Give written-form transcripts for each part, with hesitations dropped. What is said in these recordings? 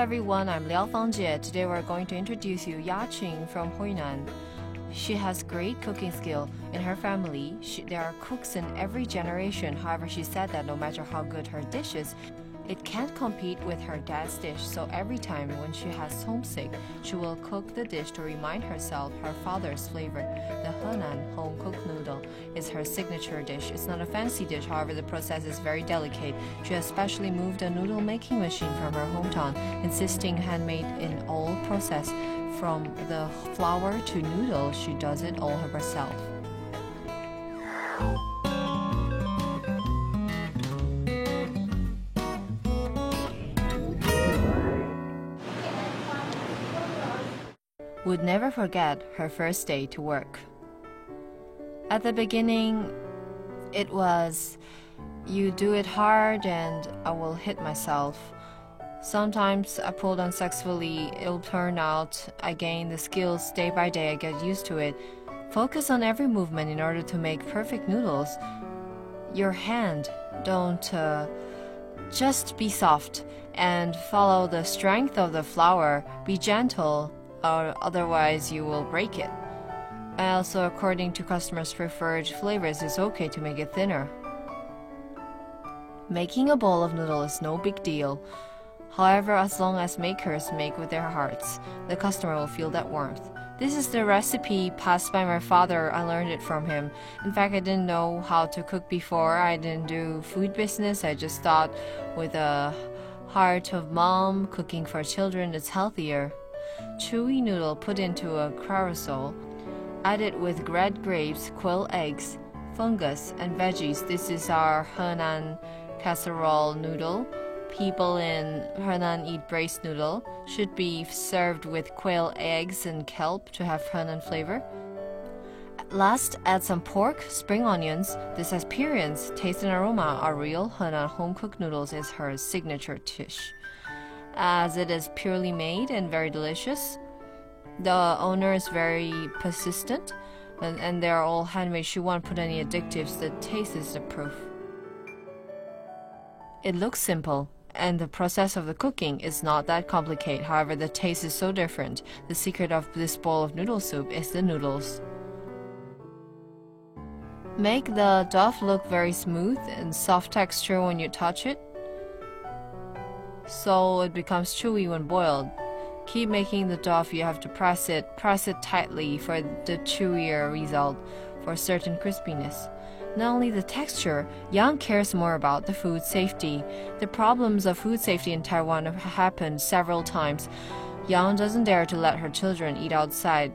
everyone, I'm Liao Fangjie. Today we're going to introduce you Ya-Qing from Huinan. She has great cooking skill. In her family, there are cooks in every generation. However, she said that no matter how good her dish is, it can't compete with her dad's dish, so every time when she has homesick, she will cook the dish to remind herself her father's flavor. The Henan home-cooked noodle is her signature dish. It's not a fancy dish, however, the process is very delicate. She has specially moved a noodle making machine from her hometown, insisting handmade in all process. From the flour to noodle, she does it all herself. Would never forget her first day to work. At the beginning, it was, you do it hard and I will hit myself. Sometimes I pulled unsuccessfully, it'll turn out, I gain the skills day by day, I get used to it. Focus on every movement in order to make perfect noodles. Your hand, don't just be soft and follow the strength of the flour, be gentle, or otherwise you will break it. And also, according to customers' preferred flavors, it's okay to make it thinner. Making a bowl of noodle is no big deal. However, as long as makers make with their hearts, the customer will feel that warmth. This is the recipe passed by my father. I learned it from him. In fact, I didn't know how to cook before. I didn't do food business. I just thought with a heart of mom, cooking for children is healthier. Chewy noodle put into a carousel, added with red grapes, quail eggs, fungus, and veggies. This is our Henan casserole noodle. People in Henan eat braised noodle. Should be served with quail eggs and kelp to have Henan flavor. Last, add some pork, spring onions. This appearance, taste and aroma are real. Henan home-cooked noodles is her signature dish, as it is purely made and very delicious. The owner is very persistent, and they're all handmade. She won't put any additives. The taste is the proof. It looks simple, and the process of the cooking is not that complicated. However, the taste is so different. The secret of this bowl of noodle soup is the noodles. Make the dough look very smooth and soft texture when you touch it, so it becomes chewy when boiled. Keep making the dough. You have to press it tightly for the chewier result, for certain crispiness. Not only the texture, Yang cares more about the food safety. The problems of food safety in Taiwan have happened several times. Yang doesn't dare to let her children eat outside.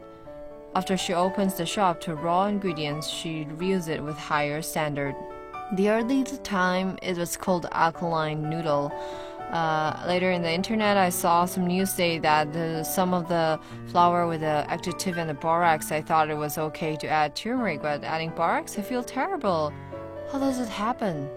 After she opens the shop to raw ingredients, she reviews it with higher standard. The early time, it was called alkaline noodle. Later in the internet, I saw some news say that some of the flour with the adjective and the borax, I thought it was okay to add turmeric, but adding borax, I feel terrible. How does it happen?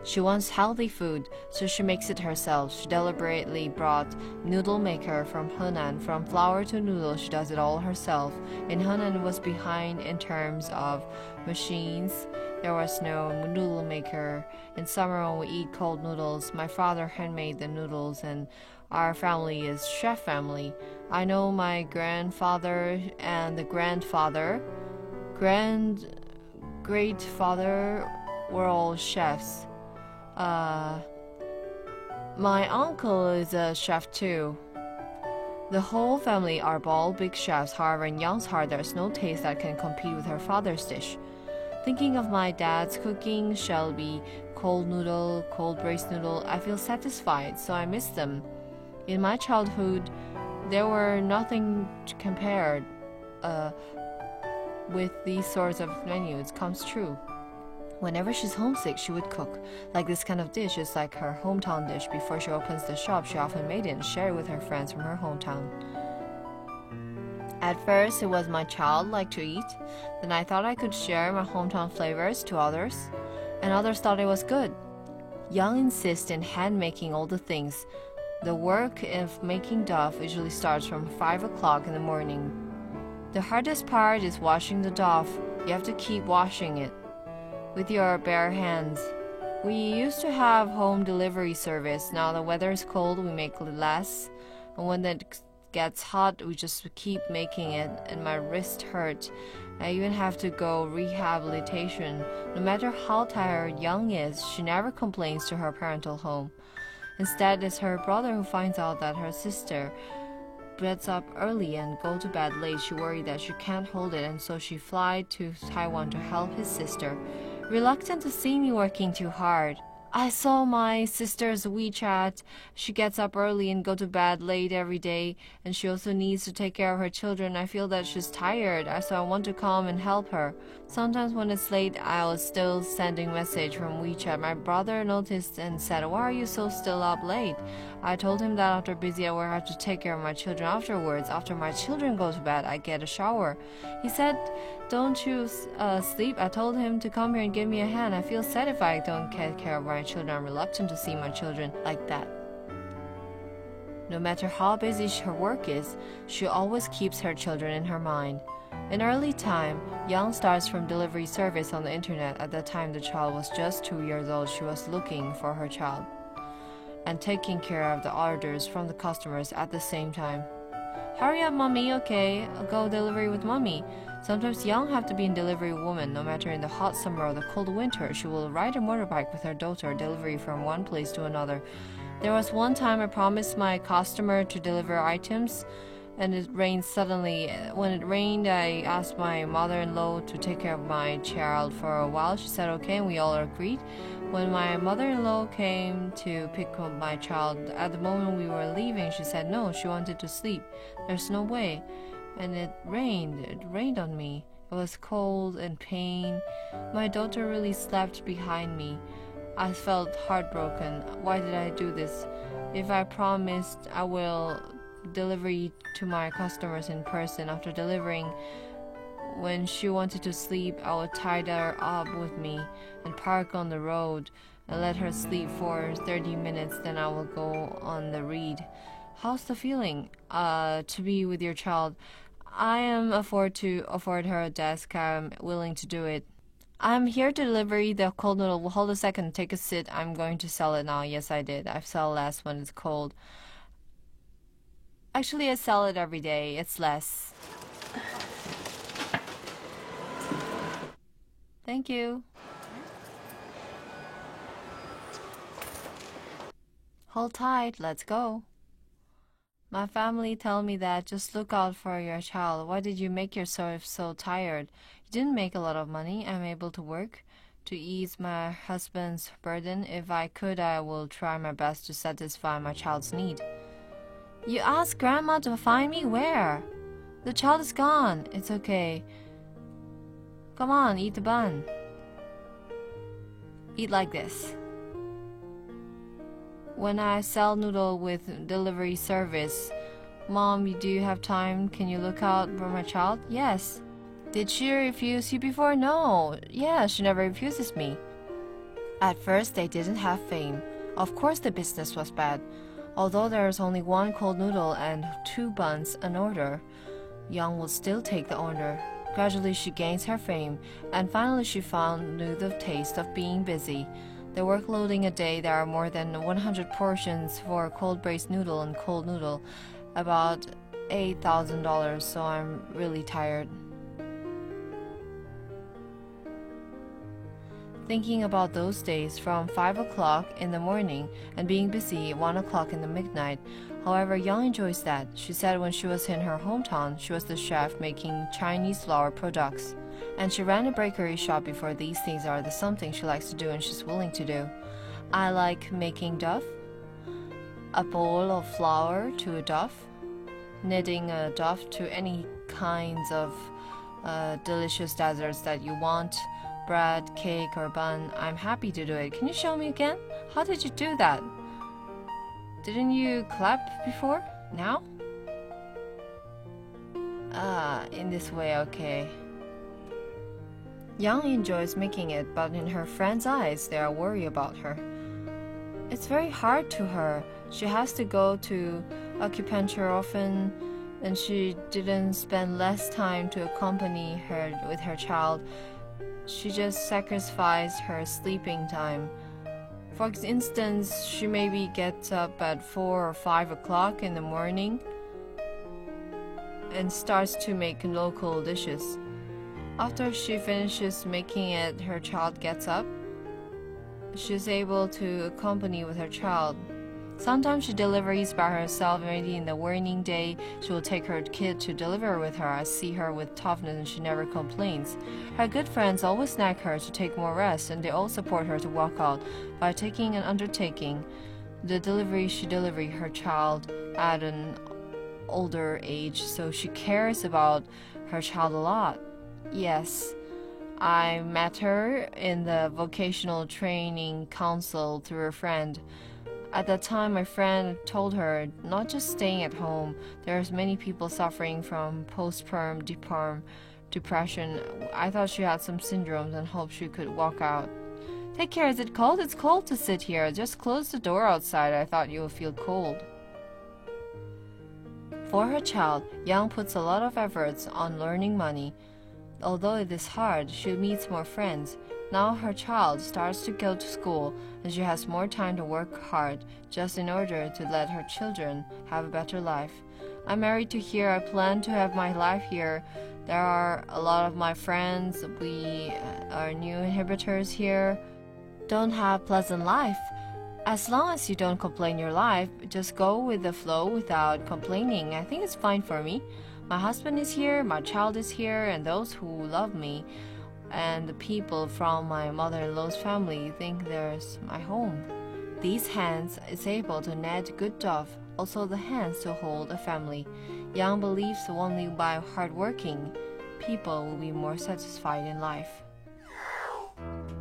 She wants healthy food, so she makes it herself. She deliberately brought noodle maker from Henan. From flour to noodle, she does it all herself. In Henan was behind in terms of machines. There was no noodle maker. In summer when we eat cold noodles, my father handmade the noodles, and our family is chef family. I know my grandfather and the grandfather, great-father were all chefs. My uncle is a chef too. The whole family are all big chefs. However, in Yang's heart, there's no taste that can compete with her father's dish. Thinking of my dad's cooking, shall be cold noodle, cold braised noodle, I feel satisfied, so I miss them. In my childhood, there were nothing compared with these sorts of menus. It comes true. Whenever she's homesick, she would cook. Like this kind of dish is like her hometown dish. Before she opens the shop, she often made it and shared it with her friends from her hometown. At first, it was my child liked to eat. Then I thought I could share my hometown flavors to others, and others thought it was good. Yang insists in hand making all the things. The work of making dough usually starts from 5 o'clock in the morning. The hardest part is washing the dough. You have to keep washing it with your bare hands. We used to have home delivery service. Now the weather is cold, we make less. And when it gets hot, we just keep making it, and my wrist hurt. I even have to go rehabilitation. No matter how tired Young is, she never complains to her parental home. Instead, it's her brother who finds out that her sister gets up early and go to bed late. She worried that she can't hold it, and so she fly to Taiwan to help his sister. Reluctant to see me working too hard. I saw my sister's WeChat. She gets up early and go to bed late every day, and she also needs to take care of her children. I feel that she's tired, so I want to come and help her. Sometimes when it's late, I was still sending message from WeChat. My brother noticed and said, "Why are you so still up late?" I told him that after busy hour, I have to take care of my children afterwards. After my children go to bed, I get a shower. He said, "Don't you sleep?" I told him to come here and give me a hand. I feel sad if I don't take care of my children. I'm reluctant to see my children like that. No matter how busy her work is, she always keeps her children in her mind. In early time, Young starts from delivery service on the internet. At that time, the child was just 2 years old. She was looking for her child and taking care of the orders from the customers at the same time. "Hurry up, mommy, okay? I'll go delivery with mommy." Sometimes Young have to be in delivery woman. No matter in the hot summer or the cold winter, she will ride a motorbike with her daughter, delivery from one place to another. There was one time I promised my customer to deliver items, and it rained suddenly. When it rained, I asked my mother-in-law to take care of my child for a while. She said okay, and we all agreed. When my mother-in-law came to pick up my child, at the moment we were leaving, she said no, she wanted to sleep. There's no way. And it rained on me. It was cold and pain. My daughter really slept behind me. I felt heartbroken. Why did I do this? If I promised I will deliver to my customers in person, after delivering, when she wanted to sleep, I would tie her up with me and park on the road and let her sleep for 30 minutes, then I will go on the read. How's the feeling to be with your child? I am afford her a desk. I'm willing to do it. I'm here to deliver the cold noodle. Hold a second, take a sit. I'm going to sell it now. Yes, I did. I sell less when it's cold. Actually, I sell it every day. It's less. Thank you. Hold tight. Let's go. My family tell me that just look out for your child. Why did you make yourself so tired? You didn't make a lot of money. I'm able to work to ease my husband's burden. If I could, I will try my best to satisfy my child's need. You asked Grandma to find me? Where? The child is gone. It's okay. Come on, eat the bun. Eat like this. When I sell noodle with delivery service, "Mom, do you have time? Can you look out for my child?" "Yes." "Did she refuse you before?" "No." "Yeah, she never refuses me." At first, they didn't have fame. Of course, the business was bad. Although there is only one cold noodle and 2 buns an order, Young will still take the order. Gradually, she gains her fame, and finally she knew the taste of being busy. The work loading a day, there are more than 100 portions for cold braised noodle and cold noodle, about $8,000, so I'm really tired. Thinking about those days from 5 o'clock in the morning and being busy at 1 o'clock in the midnight. However, Young enjoys that. She said when she was in her hometown, she was the chef making Chinese flour products. And she ran a bakery shop before. These things are something she likes to do and she's willing to do. I like making dough, a bowl of flour to a dough, kneading a dough to any kinds of delicious desserts that you want, bread, cake, or bun. I'm happy to do it. Can you show me again? How did you do that? Didn't you clap before? Now? In this way, okay. Young enjoys making it, but in her friends' eyes, they are worried about her. It's very hard to her. She has to go to acupuncture often, and she didn't spend less time to accompany her with her child. She just sacrificed her sleeping time. For instance, she maybe gets up at 4 or 5 o'clock in the morning and starts to make local dishes. After she finishes making it, her child gets up. She's able to accompany with her child. Sometimes she delivers by herself. Maybe in the working day, she will take her kid to deliver with her. I see her with toughness and she never complains. Her good friends always nag her to take more rest, and they all support her to walk out by taking an undertaking. The delivery, she delivers her child at an older age, so she cares about her child a lot. Yes, I met her in the vocational training council through a friend. At that time, my friend told her not just staying at home. There's many people suffering from postpartum depression. I thought she had some syndromes and hoped she could walk out. Take care, is it cold? It's cold to sit here. Just close the door outside. I thought you would feel cold. For her child, Yang puts a lot of efforts on learning money. Although it is hard, she meets more friends. Now her child starts to go to school, and she has more time to work hard just in order to let her children have a better life. I'm married to here. I plan to have my life here. There are a lot of my friends. We are new inhibitors here. Don't have pleasant life. As long as you don't complain your life, just go with the flow without complaining. I think it's fine for me. My husband is here, my child is here, and those who love me and the people from my mother-in-law's family think there's my home. These hands is able to net good dough, also the hands to hold a family. Yang believes only by hard working, people will be more satisfied in life.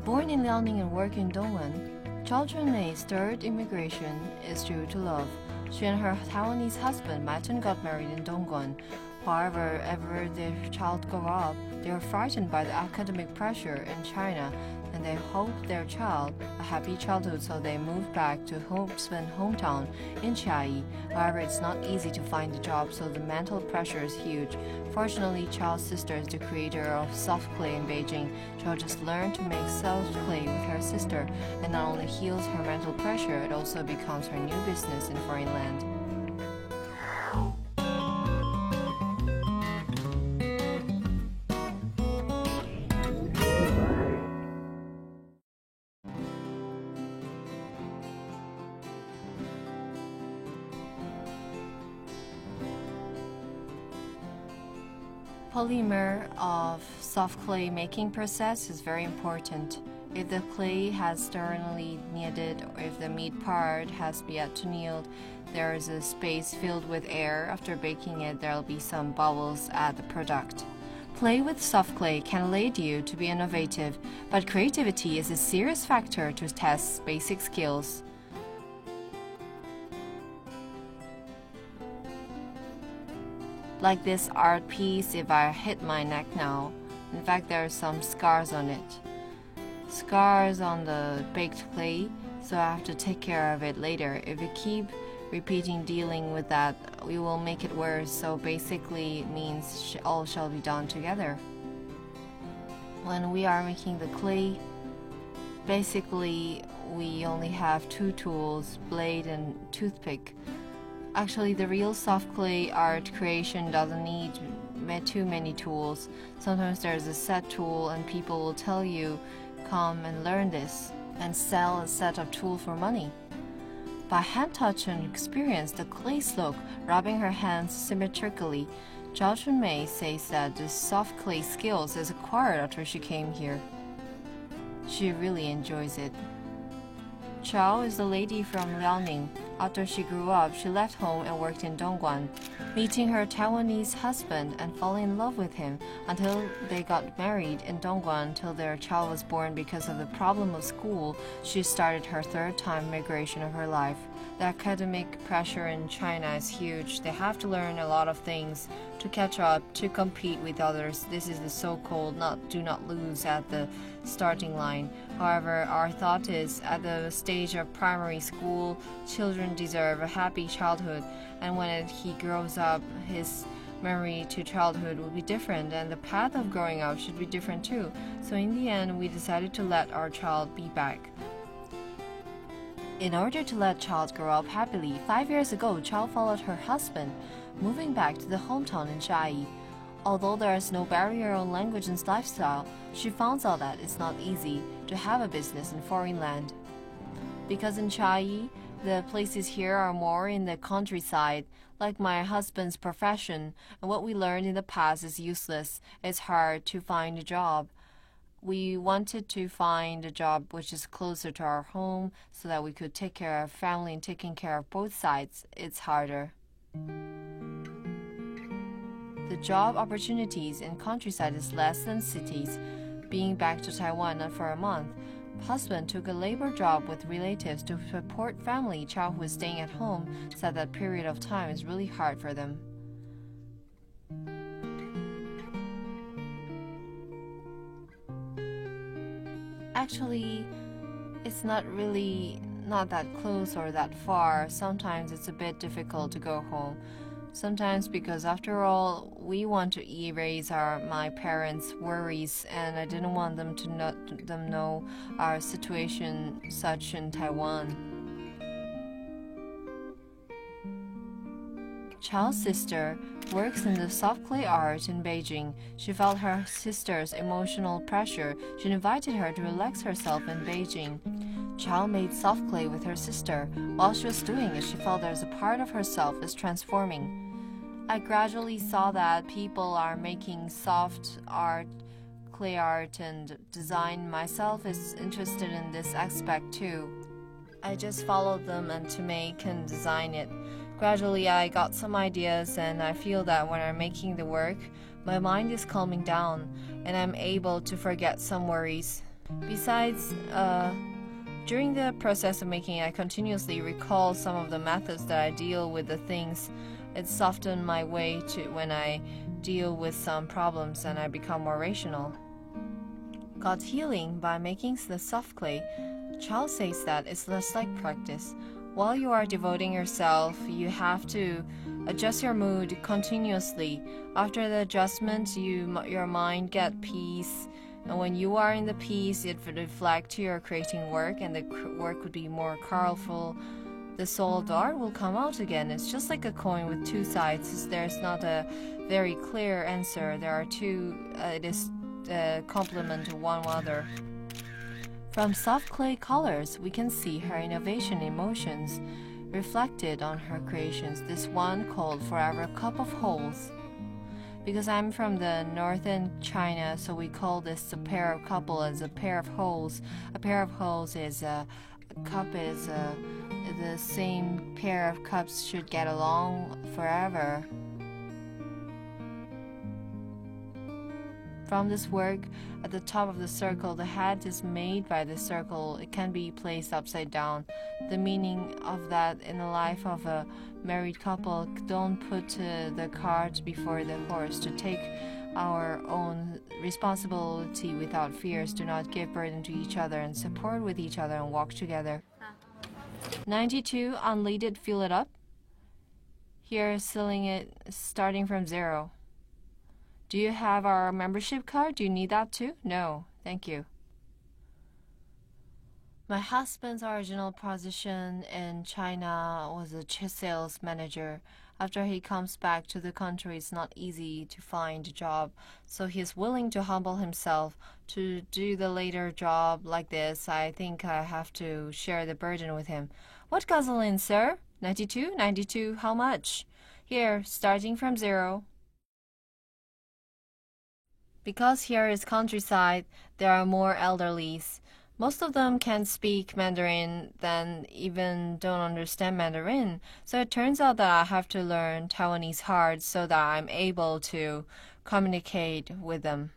Born in Liaoning and working in Dongguan, Zhao Chunmei's third immigration is due to love. She and her Taiwanese husband met and got married in Dongguan. However, ever their child grow up, they are frightened by the academic pressure in China, and they hope their child a happy childhood, so they move back to husband's hometown in Chiayi. However, it's not easy to find a job, so the mental pressure is huge. Fortunately, Child's sister is the creator of soft clay in Beijing. Child just learned to make soft clay with her sister, and not only heals her mental pressure, it also becomes her new business in foreign land. Polymer of soft clay making process is very important. If the clay has sternly kneaded, or if the meat part has yet to knead, there is a space filled with air. After baking it, there will be some bubbles at the product. Play with soft clay can lead you to be innovative, but creativity is a serious factor to test basic skills. Like this art piece, if I hit my neck now, in fact there are some scars on it. Scars on the baked clay, so I have to take care of it later. If we keep repeating dealing with that, we will make it worse, so basically it means all shall be done together. When we are making the clay, basically we only have two tools, blade and toothpick. Actually, the real soft clay art creation doesn't need too many tools. Sometimes there's a set tool and people will tell you, come and learn this, and sell a set of tools for money. By hand touch and experience, the clay slope, rubbing her hands symmetrically, Zhao Chunmei says that the soft clay skills is acquired after she came here. She really enjoys it. Chao is the lady from Liaoning. After she grew up, she left home and worked in Dongguan, meeting her Taiwanese husband and falling in love with him until they got married in Dongguan till their child was born. Because of the problem of school, she started her third time migration of her life. The academic pressure in China is huge. They have to learn a lot of things to catch up, to compete with others. This is the so-called do not lose at the starting line. However, our thought is at the stage of primary school, children deserve a happy childhood, and when he grows up, his memory to childhood will be different, and the path of growing up should be different too. So in the end, we decided to let our child be back. In order to let Child grow up happily, 5 years ago, Child followed her husband, moving back to the hometown in Chiayi. Although there is no barrier on language and lifestyle, she found out that it's not easy to have a business in foreign land. Because in Chiayi, the places here are more in the countryside, like my husband's profession, and what we learned in the past is useless. It's hard to find a job. We wanted to find a job which is closer to our home so that we could take care of family and taking care of both sides. It's harder. The job opportunities in countryside is less than cities. Being back to Taiwan for a month, husband took a labor job with relatives to support family. Child who was staying at home said that period of time is really hard for them. Actually, it's not that close or that far. Sometimes it's a bit difficult to go home. Sometimes because after all, we want to erase my parents' worries, and I didn't want them to know our situation such in Taiwan. Child's sister works in the soft clay art in Beijing. She felt her sister's emotional pressure. She invited her to relax herself in Beijing. Child made soft clay with her sister. While she was doing it, she felt there's a part of herself is transforming. I gradually saw that people are making soft art, clay art, and design. Myself is interested in this aspect too. I just followed them and to make and design it. Gradually, I got some ideas, and I feel that when I'm making the work, my mind is calming down, and I'm able to forget some worries. Besides, during the process of making, I continuously recall some of the methods that I deal with the things. It softened my way to when I deal with some problems, and I become more rational. Got healing by making the soft clay. Child says that it's less like practice. While you are devoting yourself, you have to adjust your mood continuously. After the adjustment, your mind get peace. And when you are in the peace, it would reflect to your creating work, and the work would be more colorful. The soul of the art will come out again. It's just like a coin with two sides. There's not a very clear answer. There are two. It is complement to one another. From soft clay colors, we can see her innovation emotions reflected on her creations. This one called Forever Cup of Holes. Because I'm from the northern China, so we call this a pair of couple as a pair of holes. A pair of holes is a cup is the same pair of cups should get along forever. From this work, at the top of the circle, the head is made by the circle. It can be placed upside down. The meaning of that in the life of a married couple, don't put the cart before the horse. To take our own responsibility without fears. Do not give burden to each other, and support with each other and walk together. 92, unleaded, fill it up. Here, selling it starting from 0. Do you have our membership card? Do you need that too? No, thank you. My husband's original position in China was a sales manager. After he comes back to the country, it's not easy to find a job, so he's willing to humble himself to do the later job like this. I think I have to share the burden with him. What gasoline, sir? 92? 92, how much? Here, starting from 0. Because here is countryside, there are more elderlies. Most of them can't speak Mandarin, then even don't understand Mandarin. So it turns out that I have to learn Taiwanese hard so that I'm able to communicate with them.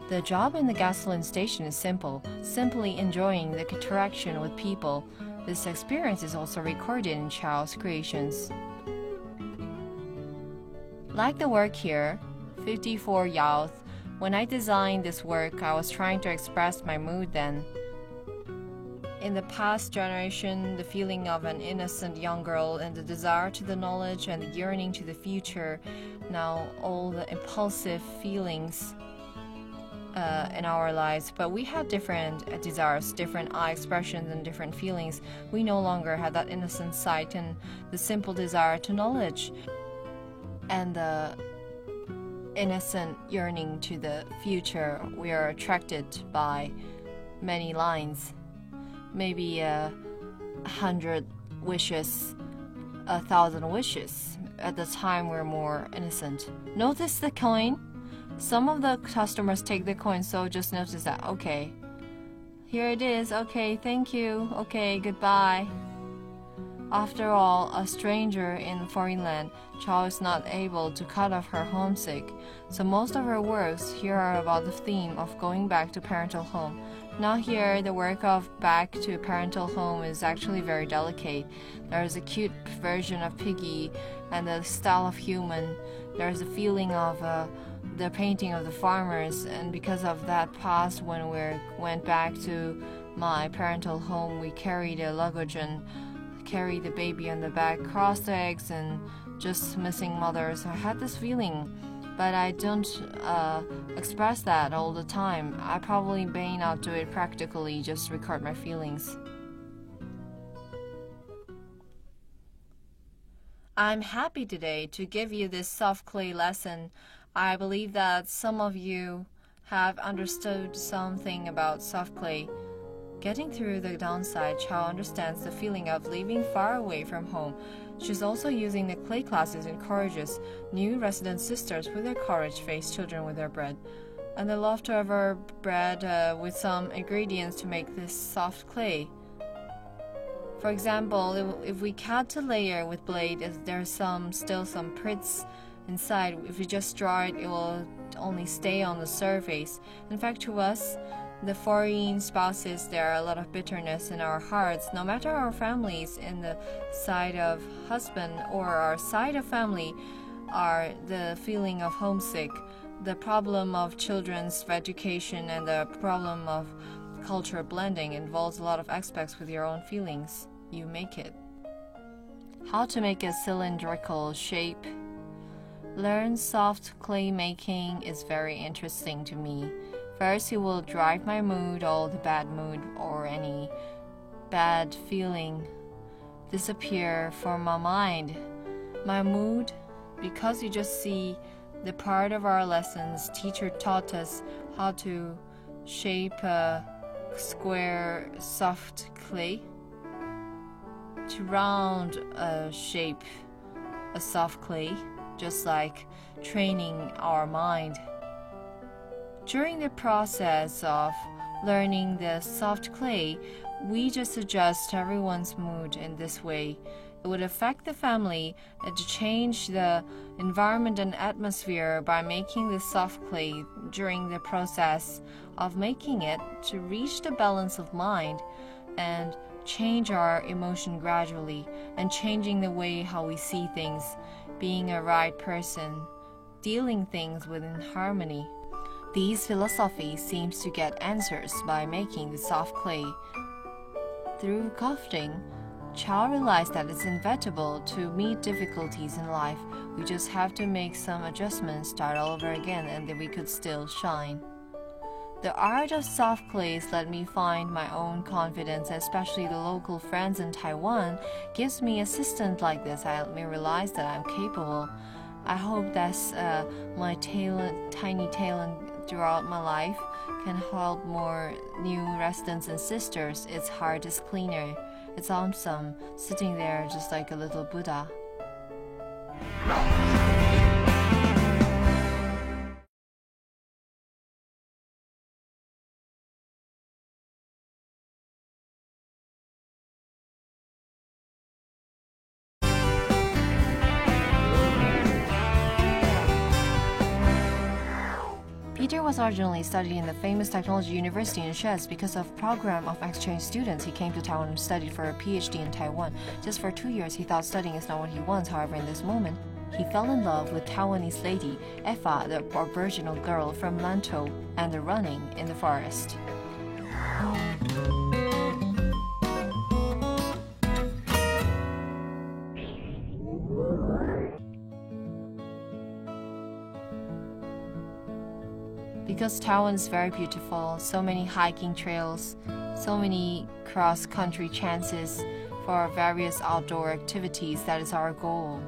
The job in the gasoline station is simple, simply enjoying the interaction with people. This experience is also recorded in Child's creations. Like the work here, 54 Youth. When I designed this work, I was trying to express my mood then. In the past generation, the feeling of an innocent young girl and the desire to the knowledge and the yearning to the future, now all the impulsive feelings. in our lives, but we had different desires, different eye expressions, and different feelings. We no longer had that innocent sight and the simple desire to knowledge and the innocent yearning to the future. We are attracted by many lines, maybe 100 wishes, 1,000 wishes. At the time, we're more innocent. Notice the coin? Some of the customers take the coin, so just notice that. Okay, here it is. Okay, thank you. Okay, goodbye. After all, a stranger in foreign land, Chao is not able to cut off her homesick, so most of her works here are about the theme of going back to parental home. Now here, the work of back to parental home is actually very delicate. There is a cute version of Piggy and the style of human. There is a feeling of the painting of the farmers, and because of that past, when we went back to my parental home, we carried a luggage and carried the baby on the back, crossed the eggs, and just missing mothers. I had this feeling, but I don't express that all the time. I probably may not do it practically, just record my feelings. I'm happy today to give you this soft clay lesson. I believe that some of you have understood something about soft clay. Getting through the downside, Chao understands the feeling of living far away from home. She's also using the clay classes encourages new resident sisters with their courage face children with their bread. And they love to have our bread with some ingredients to make this soft clay. For example, if we cut a layer with blade, there's still some prits inside. If we just draw it, it will only stay on the surface. In fact, to us, the foreign spouses, there are a lot of bitterness in our hearts. No matter our families, in the side of husband or our side of family, are the feeling of homesick, the problem of children's education, and the problem of cultural blending involves a lot of aspects with your own feelings. You make it. How to make a cylindrical shape. Learn soft clay making is very interesting to me. First, it will drive my mood, all the bad mood or any bad feeling disappear from my mind. My mood, because you just see the part of our lessons, teacher taught us how to shape a square soft clay, to round shape a soft clay, just like training our mind. During the process of learning the soft clay, we just adjust everyone's mood in this way. It would affect the family to change the environment and atmosphere by making the soft clay during the process of making it to reach the balance of mind and change our emotion gradually and changing the way how we see things, being a right person, dealing things within harmony. These philosophies seems to get answers by making the soft clay. Through crafting, Chao realized that it's inevitable to meet difficulties in life. We just have to make some adjustments, start all over again, and then we could still shine. The art of soft clays let me find my own confidence, especially the local friends in Taiwan gives me assistance like this. I let me realize that I'm capable. I hope that's my tiny talent throughout my life can help more new residents and sisters. Its heart is cleaner. It's awesome, sitting there just like a little Buddha. Peter was originally studying in the famous technology university in Shenzhen. Because of program of exchange students, he came to Taiwan and studied for a PhD in Taiwan. Just for 2 years, he thought studying is not what he wants. However, in this moment, he fell in love with Taiwanese lady, Effa, the Aboriginal girl from Lantou, and the running in the forest. Because Taiwan is very beautiful, so many hiking trails, so many cross-country chances for various outdoor activities. That is our goal.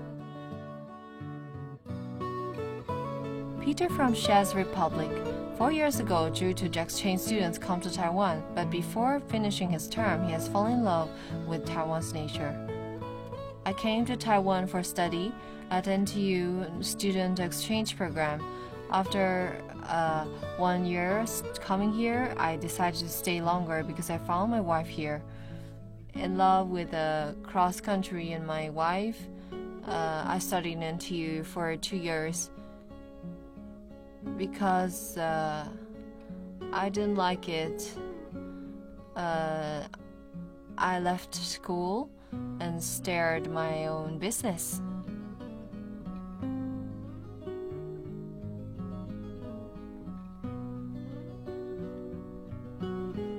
Peter from Czech Republic. 4 years ago, due to exchange students come to Taiwan, but before finishing his term, he has fallen in love with Taiwan's nature. I came to Taiwan for study at NTU student exchange program. After 1 year coming here, I decided to stay longer because I found my wife here. In love with cross country and my wife, I studied in NTU for 2 years. Because I didn't like it, I left school and started my own business.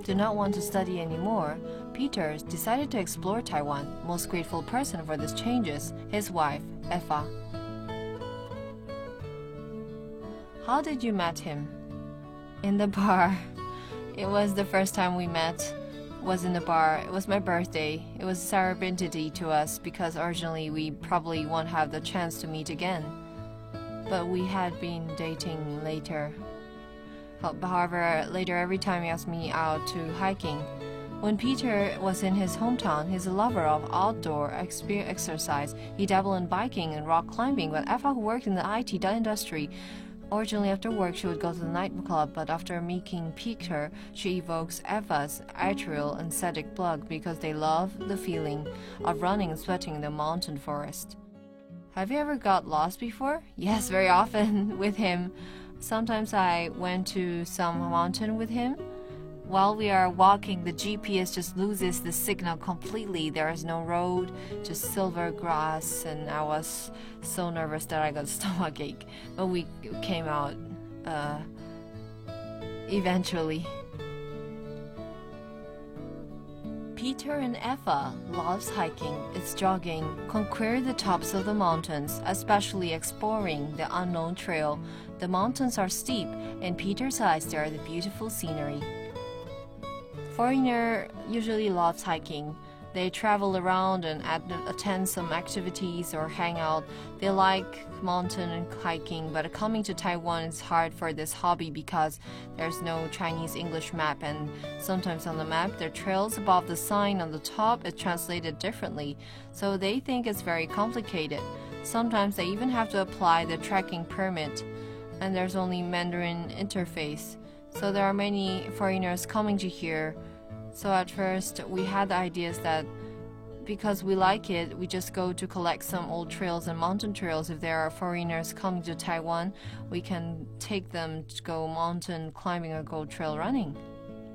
Do not want to study anymore, Peter decided to explore Taiwan. Most grateful person for these changes, his wife, Eva. How did you met him? In the bar. It was the first time we met. Was in the bar. It was my birthday. It was serendipity to us because originally we probably won't have the chance to meet again. But we had been dating later. However, later every time he asked me out to hiking. When Peter was in his hometown, he's a lover of outdoor exercise. He dabbled in biking and rock climbing, but Eva, who worked in the IT industry, originally after work she would go to the nightclub, but after meeting Peter, she evokes Eva's atrial and aesthetic blood because they love the feeling of running and sweating in the mountain forest. Have you ever got lost before? Yes, very often with him. Sometimes I went to some mountain with him. While we are walking, the GPS just loses the signal completely. There is no road, just silver grass, and I was so nervous that I got stomachache. But we came out eventually. Peter and Eva loves hiking, it's jogging, conquer the tops of the mountains, especially exploring the unknown trail. The mountains are steep, in Peter's eyes they are the beautiful scenery. Foreigner usually loves hiking. They travel around and attend some activities or hang out. They like mountain and hiking, but coming to Taiwan is hard for this hobby because there's no Chinese-English map, and sometimes on the map, the trails above the sign on the top is translated differently, so they think it's very complicated. Sometimes they even have to apply the trekking permit, and there's only Mandarin interface. So there are many foreigners coming to here. So at first we had the ideas that because we like it, we just go to collect some old trails and mountain trails. If there are foreigners coming to Taiwan, we can take them to go mountain climbing or go trail running.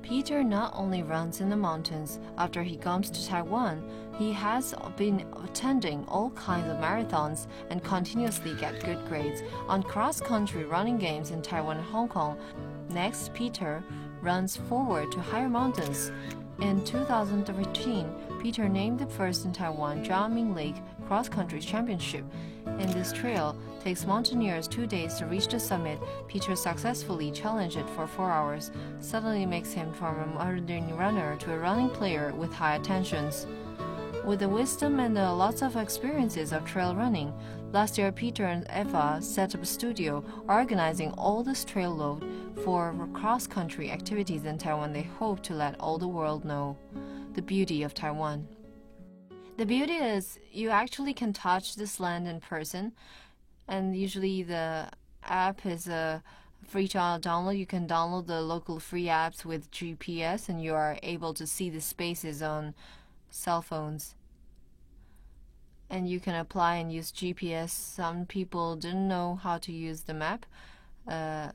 Peter not only runs in the mountains. After he comes to Taiwan, he has been attending all kinds of marathons and continuously get good grades on cross-country running games in Taiwan and Hong Kong. Next, Peter runs forward to higher mountains. In 2013, Peter named the first in Taiwan Jiaming Lake Cross Country Championship. In this trail, takes mountaineers 2 days to reach the summit. Peter successfully challenged it for 4 hours, suddenly makes him from a modern runner to a running player with high attentions. With the wisdom and lots of experiences of trail running, last year Peter and Eva set up a studio organizing all this trail load for cross-country activities in Taiwan. They hope to let all the world know the beauty of Taiwan. The beauty is you actually can touch this land in person, and usually the app is free to download. You can download the local free apps with GPS and you are able to see the spaces on cell phones. And you can apply and use GPS. Some people didn't know how to use the map.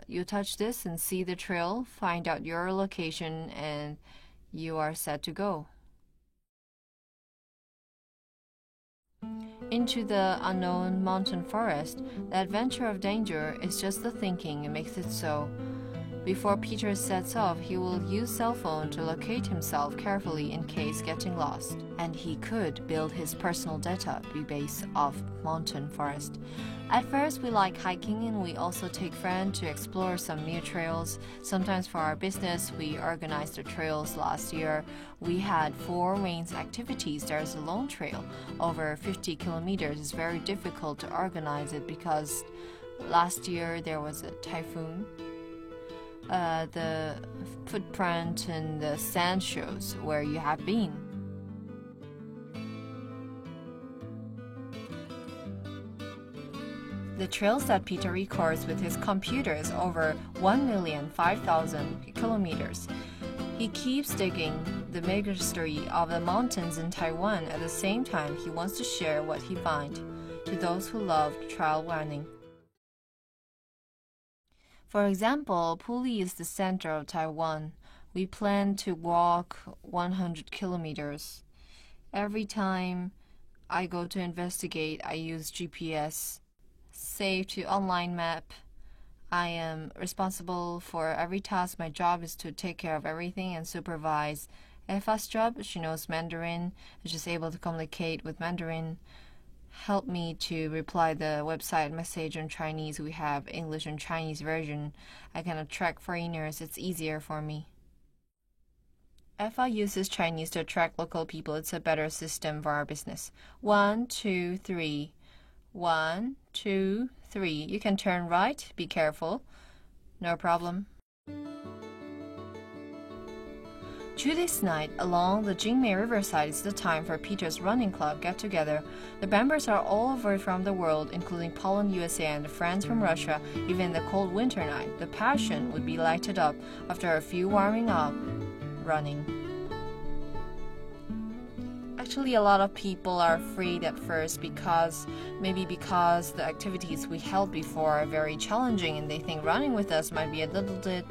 You touch this and see the trail, find out your location, and you are set to go. Into the unknown mountain forest, the adventure of danger is just the thinking, it makes it so. Before Peter sets off, he will use cell phone to locate himself carefully in case getting lost. And he could build his personal database of mountain forest. At first, we like hiking and we also take friends to explore some new trails. Sometimes for our business, we organized the trails last year. We had 4 main activities. There's a long trail, over 50 kilometers. It's very difficult to organize it because last year there was a typhoon. The footprint and the sand shows where you have been. The trails that Peter records with his computer is over 1,005,000 kilometers. He keeps digging the mystery of the mountains in Taiwan. At the same time, he wants to share what he finds to those who love trail running. For example, Puli is the center of Taiwan. We plan to walk 100 kilometers. Every time I go to investigate, I use GPS. Save to online map. I am responsible for every task. My job is to take care of everything and supervise. Effa's job, she knows Mandarin, and she's able to communicate with Mandarin. Help me to reply the website message in Chinese. We have English and Chinese version. I can attract foreigners. It's easier for me. Effa uses Chinese to attract local people. It's a better system for our business. 1, 2, 3. 1, 2, 3. You can turn right. Be careful. No problem. Tuesday night, along the Jingmei Riverside is the time for Peter's running club get-together. The members are all over from the world, including Poland, USA, and friends from Russia. Even the cold winter night, the passion would be lighted up after a few warming up running. Actually, a lot of people are afraid at first because the activities we held before are very challenging and they think running with us might be a little bit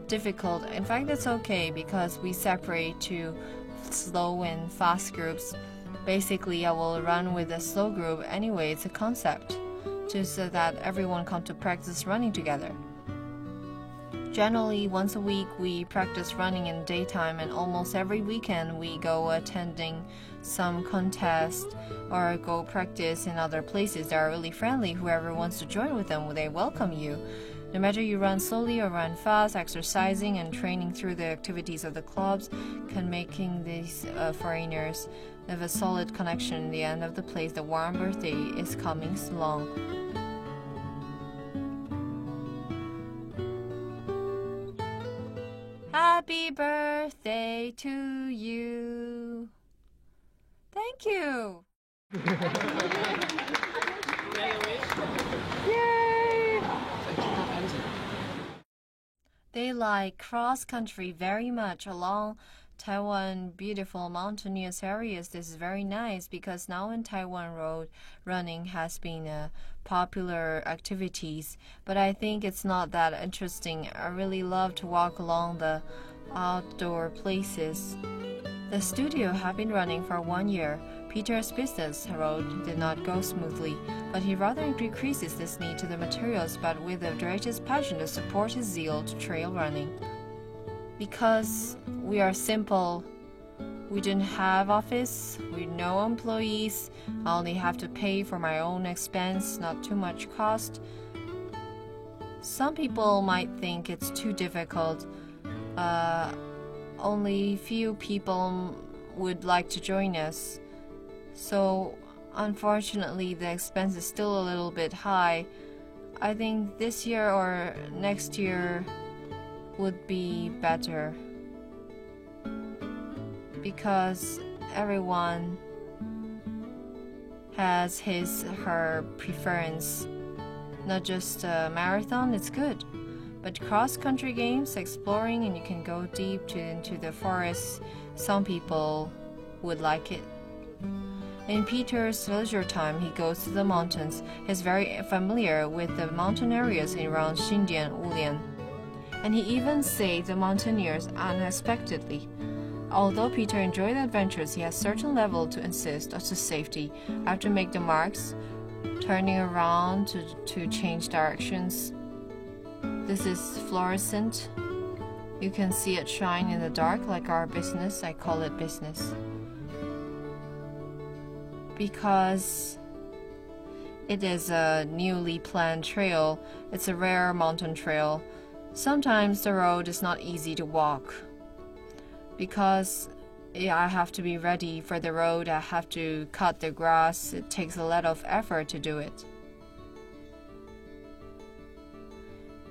difficult. In fact, that's okay because we separate to slow and fast groups. Basically, I will run with a slow group anyway. It's a concept just so that everyone come to practice running together. Generally, once a week we practice running in daytime, and almost every weekend we go attending some contest or go practice in other places. They are really friendly. Whoever wants to join with them, they welcome you. No matter you run slowly or run fast, exercising and training through the activities of the clubs can making these foreigners have a solid connection. In the end of the place, the warm birthday is coming along. Happy birthday to you. Thank you. Yay! They like cross-country very much along Taiwan beautiful mountainous areas. This is very nice because now in Taiwan road running has been a popular activities, but I think it's not that interesting. I really love to walk along the outdoor places. The studio have been running for 1 year. Peter's business road did not go smoothly, but he rather decreases this need to the materials, but with the greatest passion to support his zeal to trail running. Because we are simple, we didn't have office, we no employees, I only have to pay for my own expense, not too much cost. Some people might think it's too difficult. Only few people would like to join us. So unfortunately the expense is still a little bit high. I think this year or next year would be better because everyone has her preference. Not just a marathon, it's good, but cross-country games, exploring, and you can go deep into the forest, some people would like it. In Peter's leisure time, he goes to the mountains. He's very familiar with the mountain areas around Xindian, Wulian. And he even saved the mountaineers unexpectedly. Although Peter enjoyed the adventures, he has certain level to insist as to safety. I have to make the marks, turning around to change directions. This is fluorescent You can see it shine in the dark like our business. I call it business. Because it is a newly planned trail. It's a rare mountain trail. Sometimes the road is not easy to walk. Because I have to be ready for the road, I have to cut the grass. It takes a lot of effort to do it.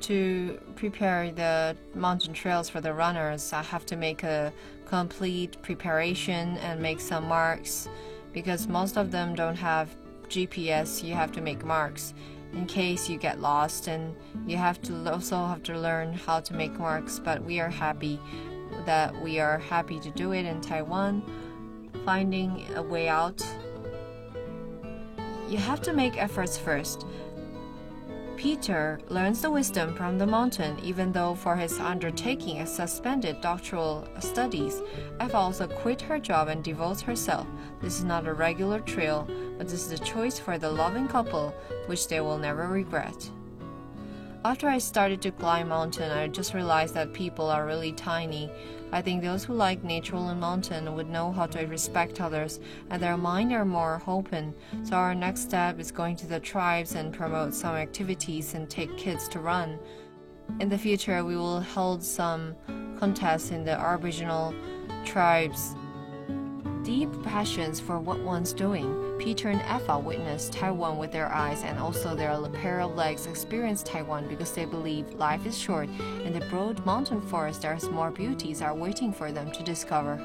To prepare the mountain trails for the runners, I have to make a complete preparation and make some marks. Because most of them don't have GPS, you have to make marks in case you get lost, and you also have to learn how to make marks. But we are happy to do it in Taiwan, finding a way out. You have to make efforts first. Peter learns the wisdom from the mountain, even though for his undertaking a suspended doctoral studies. Eva also quit her job and devotes herself. This is not a regular trail, but this is a choice for the loving couple, which they will never regret. After I started to climb mountain, I just realized that people are really tiny. I think those who like nature and mountain would know how to respect others, and their mind are more open. So our next step is going to the tribes and promote some activities and take kids to run. In the future, we will hold some contests in the Aboriginal tribes. Deep passions for what one's doing. Peter and Eva witnessed Taiwan with their eyes, and also their pair of legs experienced Taiwan because they believe life is short. In the broad mountain forest, there's more beauties are waiting for them to discover.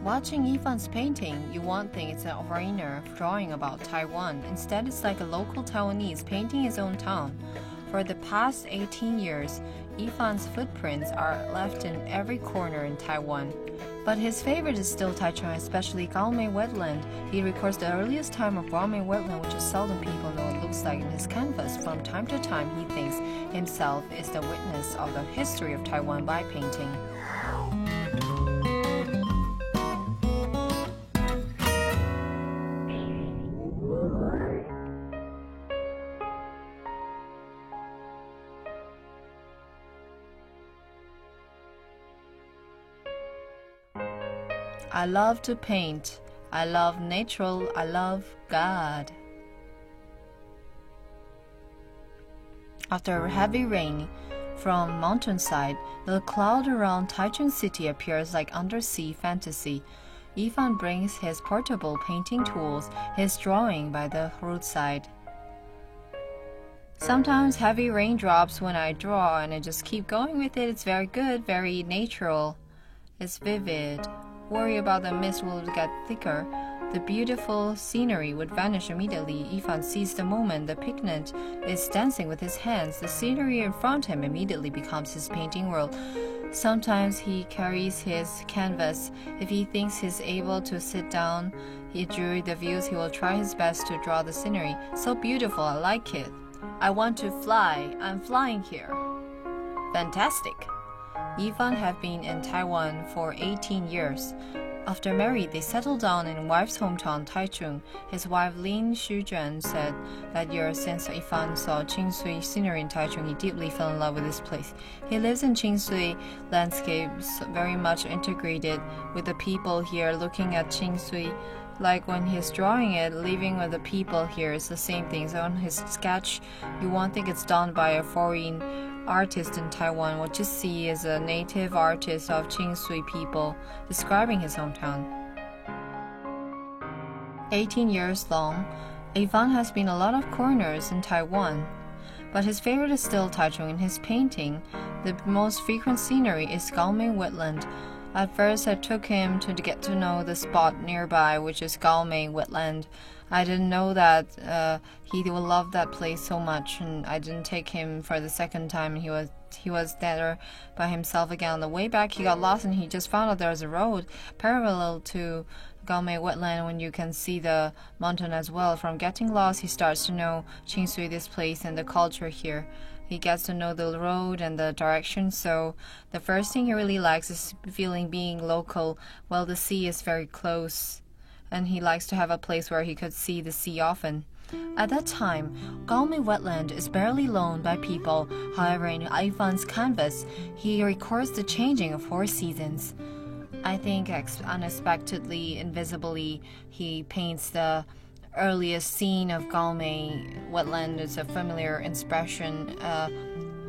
Watching Yifan's painting, you won't think it's a foreigner drawing about Taiwan. Instead, it's like a local Taiwanese painting his own town. For the past 18 years, Yifan's footprints are left in every corner in Taiwan. But his favorite is still Taichung, especially Gaomei Wetland. He records the earliest time of Gaomei Wetland, which is seldom people know it looks like in his canvas. From time to time, he thinks himself is the witness of the history of Taiwan by painting. I love to paint. I love nature. I love God. After a heavy rain from mountainside, the cloud around Taichung City appears like undersea fantasy. Yifan brings his portable painting tools, his drawing by the roadside. Sometimes heavy rain drops when I draw, and I just keep going with it. It's very good, very natural. It's vivid. Worry about the mist will get thicker. The beautiful scenery would vanish immediately. Yifan sees the moment. The pigment is dancing with his hands. The scenery in front of him immediately becomes his painting world. Sometimes he carries his canvas. If he thinks he's able to sit down, during the views, he will try his best to draw the scenery. So beautiful, I like it. I want to fly. I'm flying here. Fantastic. Yifan had been in Taiwan for 18 years. After married, they settled down in wife's hometown, Taichung. His wife Lin Xujuan said that year since Yifan saw Qingsui scenery in Taichung, he deeply fell in love with this place. He lives in Qingsui landscapes, very much integrated with the people here, looking at Qingsui. Like when he's drawing it, living with the people here is the same thing. So on his sketch, you won't think it's done by a foreign artist in Taiwan. What you see is a native artist of Qingsui people describing his hometown. 18 years long, Yifan has been a lot of corners in Taiwan. But his favorite is still Taichung. In his painting, the most frequent scenery is Gaomei Wetland. At first, I took him to get to know the spot nearby, which is Gaomei Wetland. I didn't know that he will love that place so much, and I didn't take him for the second time. He was there by himself again. On the way back, he got lost, and he just found out there was a road parallel to Gaomei wetland when you can see the mountain as well. From getting lost, he starts to know Qingsui, this place, and the culture here. He gets to know the road and the direction, so the first thing he really likes is feeling being local, while the sea is very close, and he likes to have a place where he could see the sea often. At that time, Gaomei wetland is barely known by people. However, in Ivan's canvas, he records the changing of 4 seasons. I think unexpectedly, invisibly, he paints the earliest scene of Gaomei wetland. It's a familiar expression.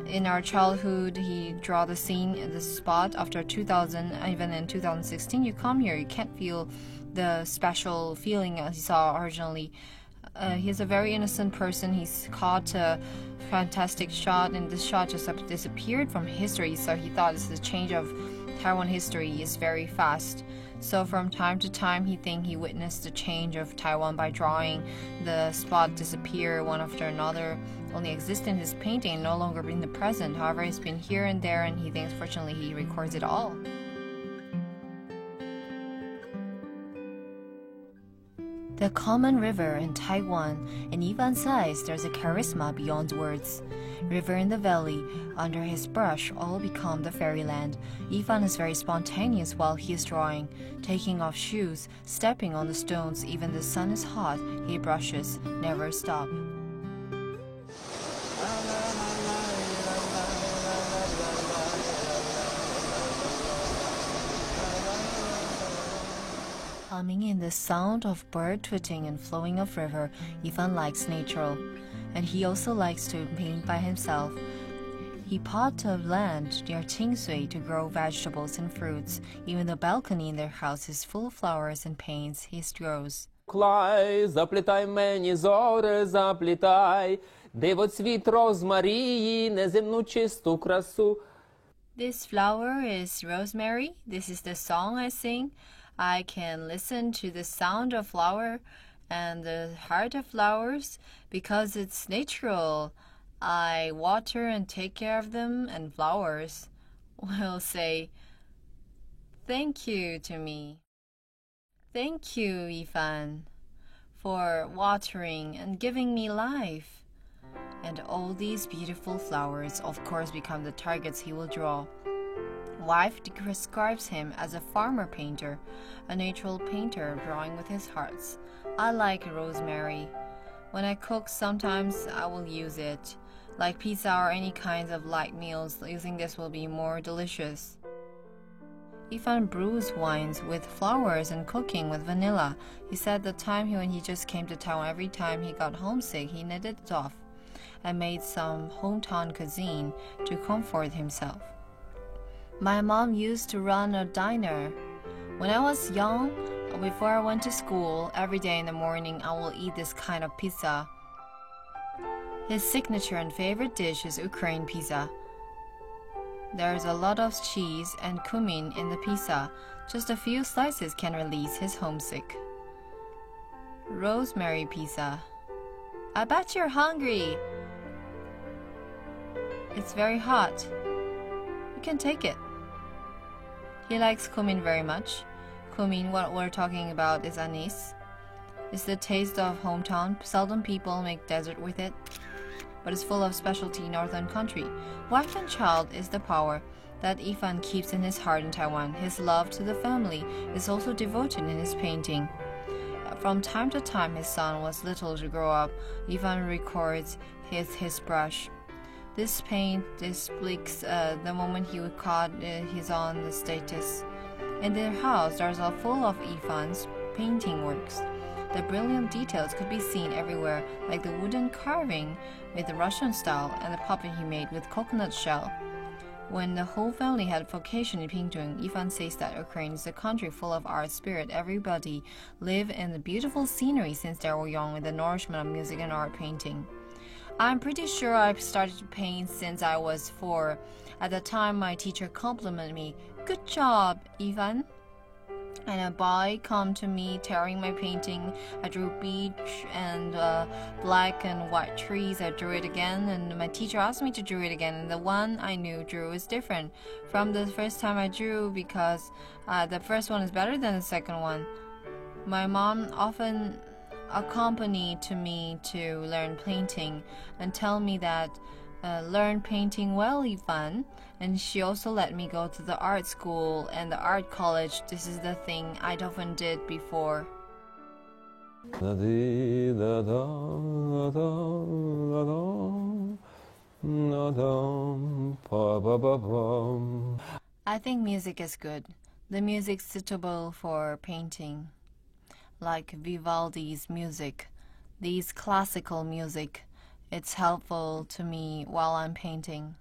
In our childhood, he draw the scene, the spot after 2000, even in 2016. You come here, you can't feel the special feeling as you saw originally. He's a very innocent person. He's caught a fantastic shot, and this shot just disappeared from history. So he thought this is a change of Taiwan history is very fast. So from time to time, he witnessed the change of Taiwan by drawing the spot disappear one after another, only exist in his painting, no longer in the present. However, it's been here and there, and he thinks fortunately he records it all. The common river in Taiwan, in Ivan's eyes, there's a charisma beyond words. River in the valley, under his brush, all become the fairyland. Ivan is very spontaneous while he is drawing, taking off shoes, stepping on the stones. Even the sun is hot, he brushes, never stop. Humming in the sound of bird twitting and flowing of river, Ivan likes nature, and he also likes to paint by himself. He bought a land near Qingsui to grow vegetables and fruits. Even the balcony in their house is full of flowers and paints he grows. Заплітай мені зоре, заплітай, дивоцвіт розмарії, неземну чисту красу. This flower is rosemary. This is the song I sing. I can listen to the sound of flower and the heart of flowers because it's natural. I water and take care of them, and flowers will say, "Thank you" to me. Thank you, Ivan, for watering and giving me life. And all these beautiful flowers, of course, become the targets he will draw. Wife describes him as a farmer painter, a natural painter drawing with his hearts. I like rosemary. When I cook, sometimes I will use it. Like pizza or any kinds of light meals, using this will be more delicious. Ivan brews wines with flowers and cooking with vanilla. He said the time when he just came to Taiwan, every time he got homesick, he knitted it off and made some hometown cuisine to comfort himself. My mom used to run a diner. When I was young, before I went to school, every day in the morning I will eat this kind of pizza. His signature and favorite dish is Ukraine pizza. There's a lot of cheese and cumin in the pizza. Just a few slices can release his homesick. Rosemary pizza. I bet you're hungry. It's very hot. You can take it. He likes cumin very much. Cumin, what we're talking about, is anise. It's the taste of hometown. Seldom people make dessert with it, but it's full of specialty northern country. Wife and child is the power that Ivan keeps in his heart in Taiwan. His love to the family is also devoted in his painting. From time to time, his son was little to grow up. Ivan records his brush. This paint displays the moment he caught his on the status. In their house, there's a full of Ivan's painting works. The brilliant details could be seen everywhere, like the wooden carving with the Russian style and the puppet he made with coconut shell. When the whole family had vacation in Pingtung, Ivan says that Ukraine is a country full of art spirit. Everybody live in the beautiful scenery since they were young with the nourishment of music and art painting. I'm pretty sure I started to paint since I was 4. At the time, my teacher complimented me, "Good job, Ivan." And a boy come to me tearing my painting. I drew beach and black and white trees. I drew it again, and my teacher asked me to draw it again. And the one I knew drew is different from the first time I drew because the first one is better than the second one. My mom often accompanied to me to learn painting and tell me that learn painting well, Yifan. And she also let me go to the art school and the art college. This is the thing I often did before. I think music is good. The music suitable for painting, like Vivaldi's music, these classical music. It's helpful to me while I'm painting.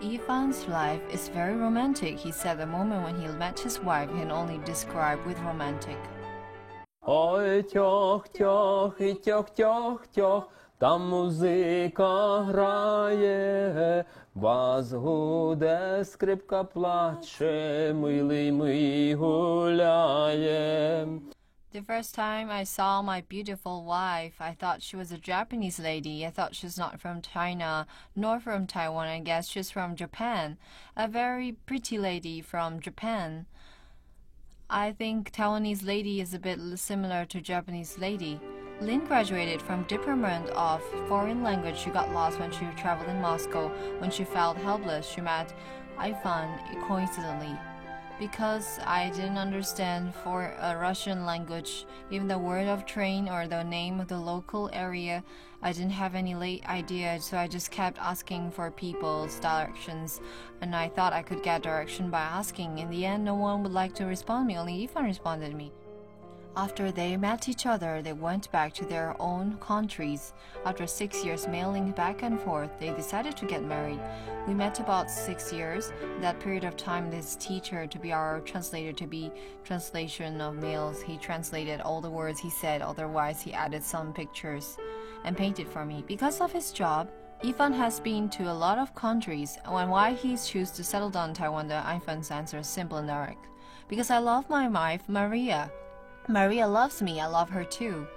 Yifan's life is very romantic. He said the moment when he met his wife he can only describe with romantic. Ой, тьох-тьох, і тьох-тьох-тьох, там музика грає, бас гуде, скрипка плаче, милий мій гуляє. The first time I saw my beautiful wife, I thought she was a Japanese lady. I thought she's not from China, nor from Taiwan. I guess she's from Japan. A very pretty lady from Japan. I think Taiwanese lady is a bit similar to Japanese lady. Lin graduated from Department of Foreign Language. She got lost when she traveled in Moscow. When she felt helpless, she met Yifan coincidentally. Because I didn't understand for a Russian language, even the word of train or the name of the local area, I didn't have any idea, so I just kept asking for people's directions, and I thought I could get direction by asking. In the end, no one would like to respond me, only Yifan responded me. After they met each other, they went back to their own countries. After 6 years mailing back and forth, they decided to get married. We met about 6 years. In that period of time, this teacher to be our translator, to be translation of mails. He translated all the words he said, otherwise he added some pictures and painted for me. Because of his job, Yifan has been to a lot of countries, and why he chose to settle down in Taiwan, the Yifan's answer is simple and direct. Because I love my wife, Maria. Maria loves me, I love her too.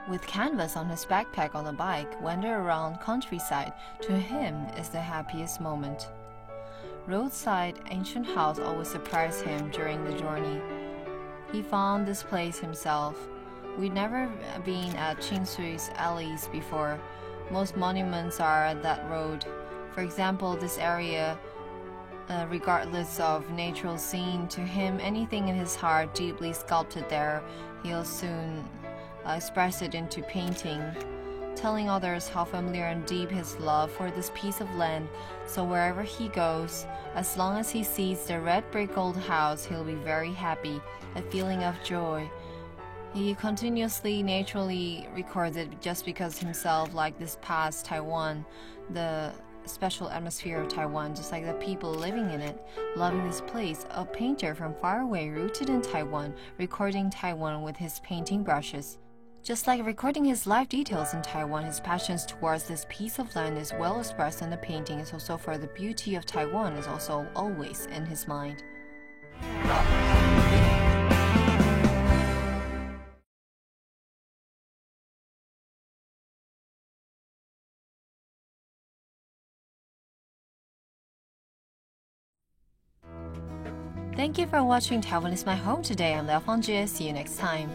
With canvas on his backpack on the bike, wander around countryside, to him is the happiest moment. Roadside ancient house always surprised him during the journey. He found this place himself. We'd never been at Qingsui's alleys before. Most monuments are at that road. For example, this area, regardless of natural scene, to him anything in his heart deeply sculpted there, he'll soon express it into painting, telling others how familiar and deep his love for this piece of land. So wherever he goes, as long as he sees the red brick old house, he'll be very happy, a feeling of joy. He continuously, naturally records it just because himself, like this past Taiwan, the special atmosphere of Taiwan, just like the people living in it, loving this place. A painter from far away, rooted in Taiwan, recording Taiwan with his painting brushes. Just like recording his life details in Taiwan, his passions towards this piece of land is well expressed in the painting. It's also for the beauty of Taiwan is also always in his mind. Thank you for watching Taiwan is My Home today. I'm Liao Fangjie. See you next time.